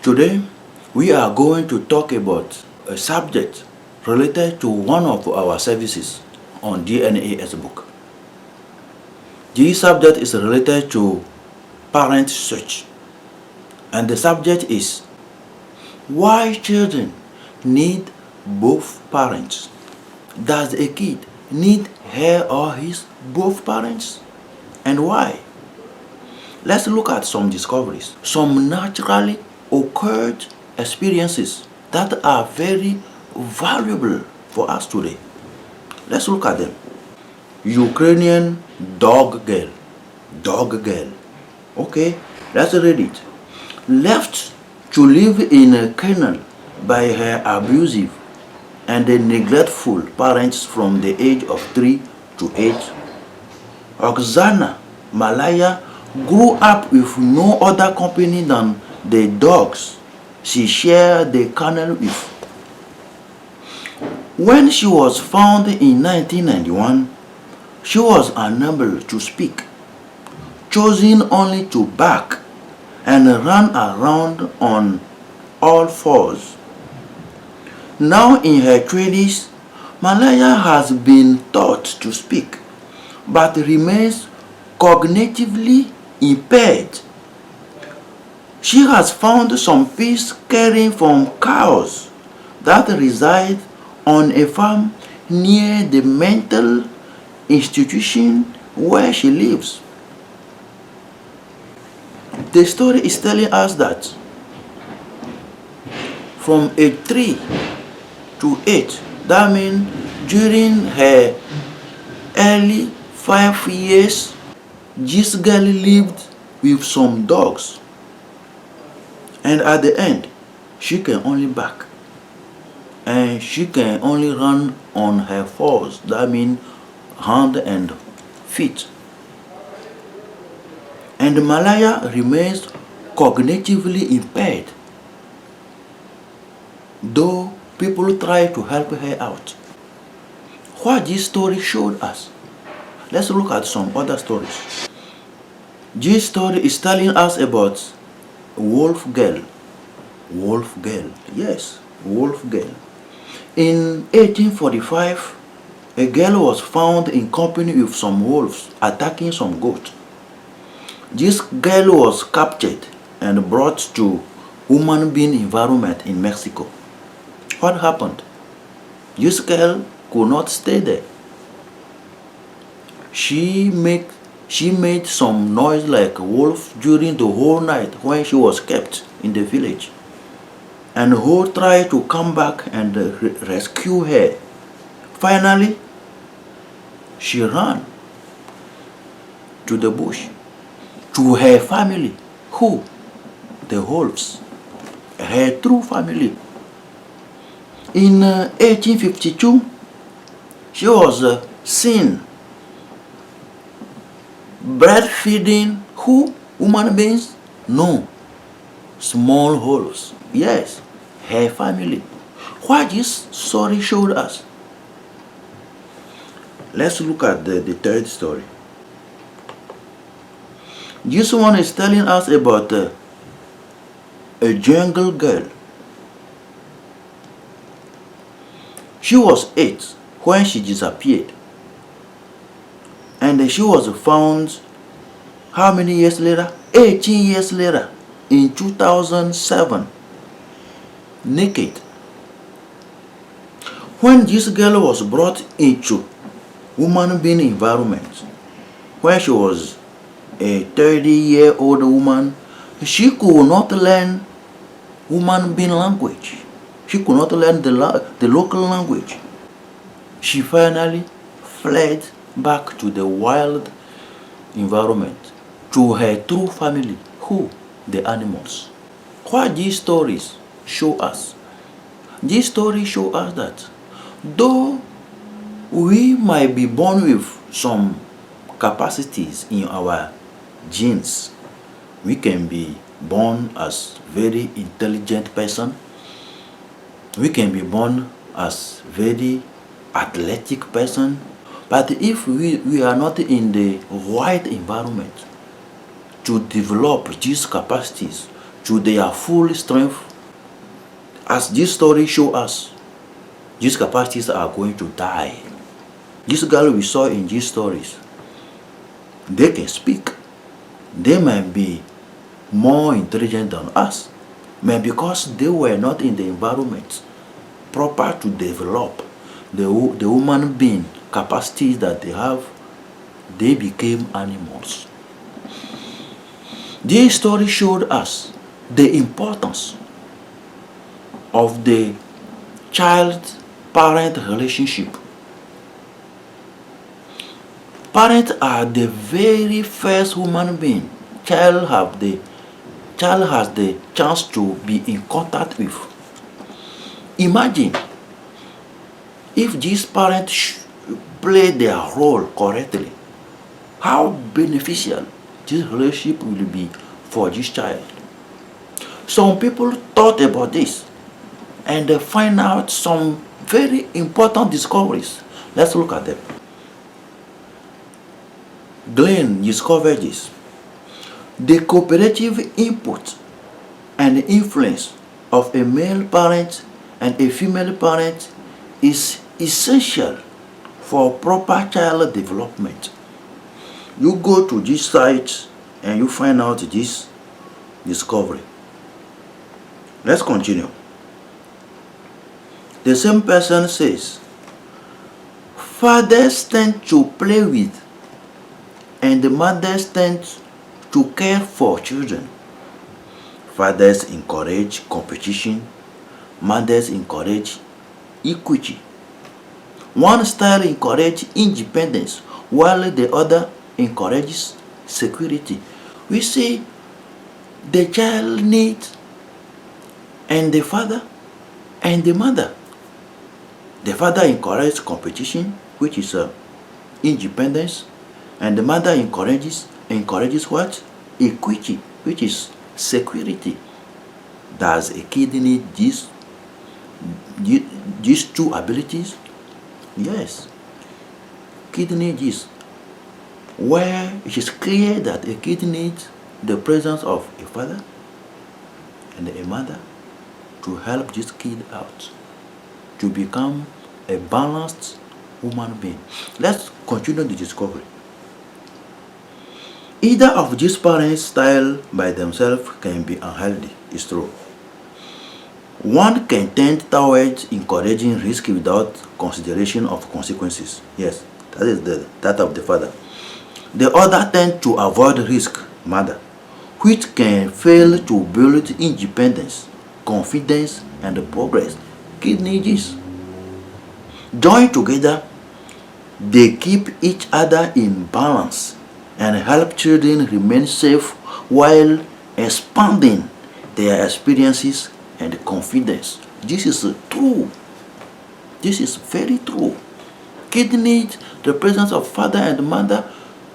Today, we are going to talk about a subject related to one of our services on DNAsbook. This subject is related to parent search, and the subject is why children need both parents. Does a kid need her or his both parents, and why? Let's look at some discoveries, some naturally occurred experiences that are very valuable for us today. Let's look at them. Ukrainian dog girl. Okay, let's read it. Left to live in a kennel by her abusive and neglectful parents from the age of 3 to 8. Oksana Malaya grew up with no other company than the dogs she shared the kennel with. When she was found in 1991, she was unable to speak, choosing only to bark and run around on all fours. Now in her 20s, Malaya has been taught to speak, but remains cognitively impaired. She has found some peace caring for cows that reside on a farm near the mental institution where she lives. The story is telling us that from age 3 to 8, that means during her early 5 years, this girl lived with some dogs, and at the end she can only bark and she can only run on her fours, that means hand and feet. And Malaya remains cognitively impaired, though people try to help her out. What this story showed us. Let's look at some other stories. This story is telling us about Wolf Girl. Yes, Wolf Girl. In 1845, a girl was found in company with some wolves attacking some goats. This girl was captured and brought to human being environment in Mexico. What happened? This girl could not stay there. She made some noise like a wolf during the whole night when she was kept in the village. And who tried to come back and rescue her. Finally, she ran to the bush, to her family. Who? The wolves. Her true family. In 1852, she was seen breastfeeding who? Human beings? No. Small wolves. Yes, her family. What this story showed us. Let's look at the third story. This one is telling us about a jungle girl. She was 8 when she disappeared. And she was found how many years later? 18 years later, in 2007, naked. When this girl was brought into human being environment, when she was a 30-year-old woman, she could not learn human being language. She could not learn the local language. She finally fled back to the wild environment, to her true family. Who? The animals. What these stories show us? These stories show us that though we might be born with some capacities in our genes, we can be born as very intelligent person. We can be born as very athletic person. But if we are not in the right environment to develop these capacities, to their full strength. As this story shows us, these capacities are going to die. This girl we saw in these stories, they can speak. They might be more intelligent than us, but because they were not in the environment proper to develop the human being capacities that they have, they became animals. This story showed us the importance of the child-parent relationship. Parents are the very first human being child has the chance to be in contact with. Imagine if these parents play their role correctly, how beneficial this relationship will be for this child. Some people thought about this and they find out some very important discoveries. Let's look at them. Glenn discovered this. The cooperative input and influence of a male parent and a female parent is essential for proper child development. You go to this site and you find out this discovery. Let's continue. The same person says, fathers tend to play with and the mothers tend to care for children. Fathers encourage competition, mothers encourage equity. One style encourages independence while the other encourages security. We see the child needs and the father and the mother. The father encourages competition, which is independence, and the mother encourages what? Equity, which is security. Does a kid need these two abilities? Yes. Kid needs this. Where it is clear that a kid needs the presence of a father and a mother to help this kid out to become a balanced human being. Let's continue the discovery. Either of these parents' style by themselves can be unhealthy, it's true. One can tend towards encouraging risk without consideration of consequences. Yes, that is that of the father. The other tend to avoid risk, mother, which can fail to build independence, confidence, and progress. Kid needs. Joined together, they keep each other in balance and help children remain safe while expanding their experiences and confidence. This is true. This is very true. Kids need the presence of father and mother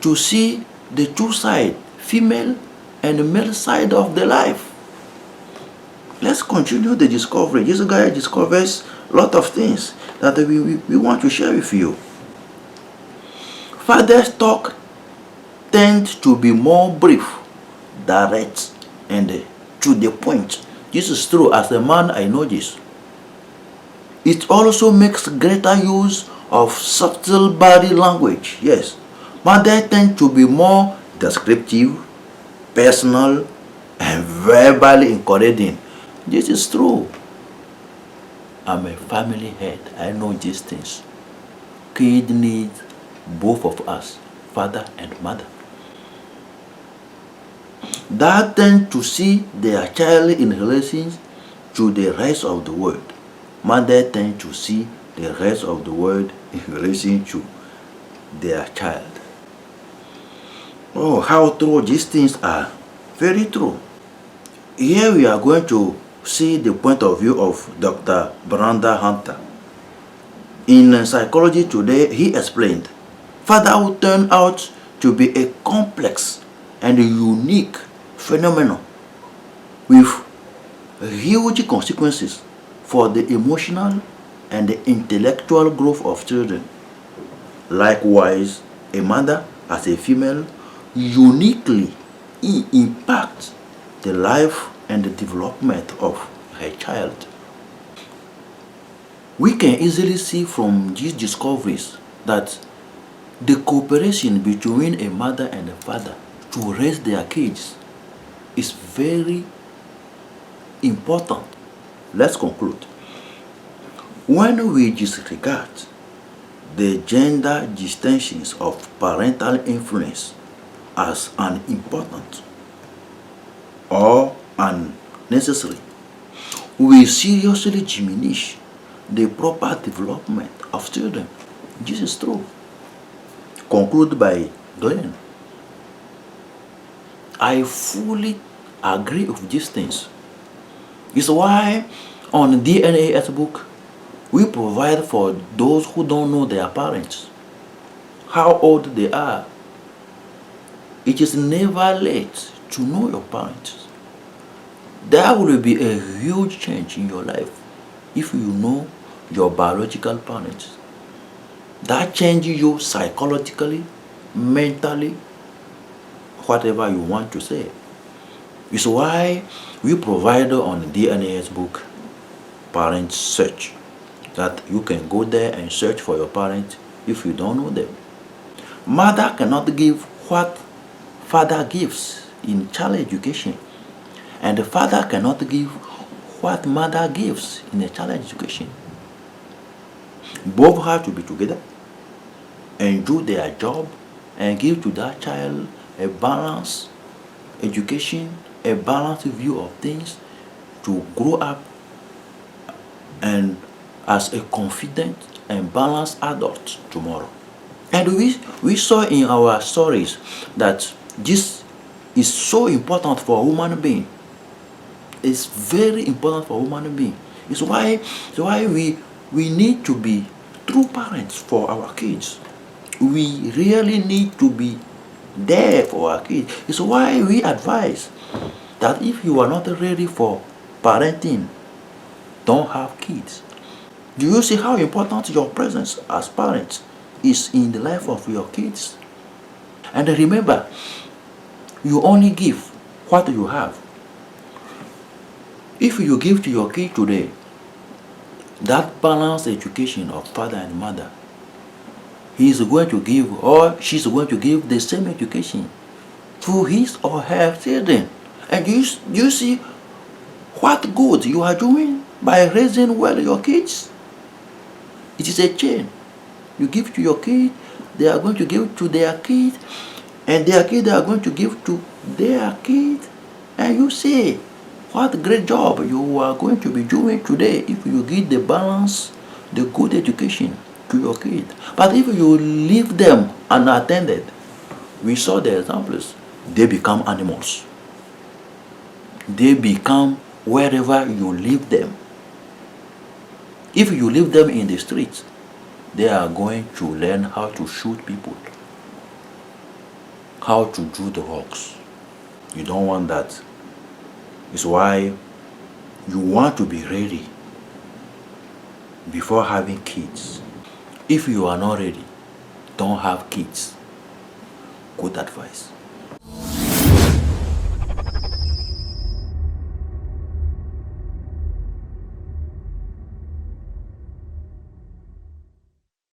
to see the two sides, female and male side of the life. Let's continue the discovery. This guy discovers a lot of things that we want to share with you. Fathers talk tend to be more brief, direct, and to the point. This is true. As a man, I know this. It also makes greater use of subtle body language. Yes. Mothers tend to be more descriptive, personal, and verbally encouraging. This is true. I'm a family head. I know these things. Kids need both of us, father and mother. That tend to see their child in relation to the rest of the world. Mother tend to see the rest of the world in relation to their child. Oh, how true these things are. Very true. Here we are going to see the point of view of Dr. Brenda Hunter. In Psychology Today, he explained, fatherhood turned out to be a complex and unique phenomenon with huge consequences for the emotional and the intellectual growth of children. Likewise, a mother as a female uniquely impacts the life and the development of her child. We can easily see from these discoveries that the cooperation between a mother and a father to raise their kids is very important. Let's conclude. When we disregard the gender distinctions of parental influence as unimportant or unnecessary, we seriously diminish the proper development of children. This is true. Conclude by Glenn. I fully agree with these things. It's why on DNAsbook we provide for those who don't know their parents, how old they are. It is never late to know your parents. There will be a huge change in your life if you know your biological parents. That changes you psychologically, mentally, whatever you want to say. It's why we provide on DNAsbook parent search, that you can go there and search for your parents if you don't know them. Mother cannot give what father gives in child education, and the father cannot give what mother gives in a child education. Both have to be together and do their job and give to that child a balanced education, a balanced view of things, to grow up and as a confident and balanced adult tomorrow. And we saw in our stories that this is so important for a human being. It's very important for a human being. It's why we need to be true parents for our kids. We really need to be there for our kids. It's why we advise that if you are not ready for parenting, don't have kids. Do you see how important your presence as parents is in the life of your kids? And remember, you only give what you have. If you give to your kid today that balanced education of father and mother, he is going to give, or she is going to give, the same education to his or her children. And you see what good you are doing by raising well your kids. It is a chain. You give to your kid, they are going to give to their kid, and their kid they are going to give to their kid. And you see what great job you are going to be doing today if you give the balance, the good education to your kid. But if you leave them unattended, we saw the examples, they become animals. They become wherever you leave them. If you leave them in the streets, they are going to learn how to shoot people, how to do the works. You don't want that. It's why you want to be ready before having kids. If you are not ready, don't have kids. Good advice.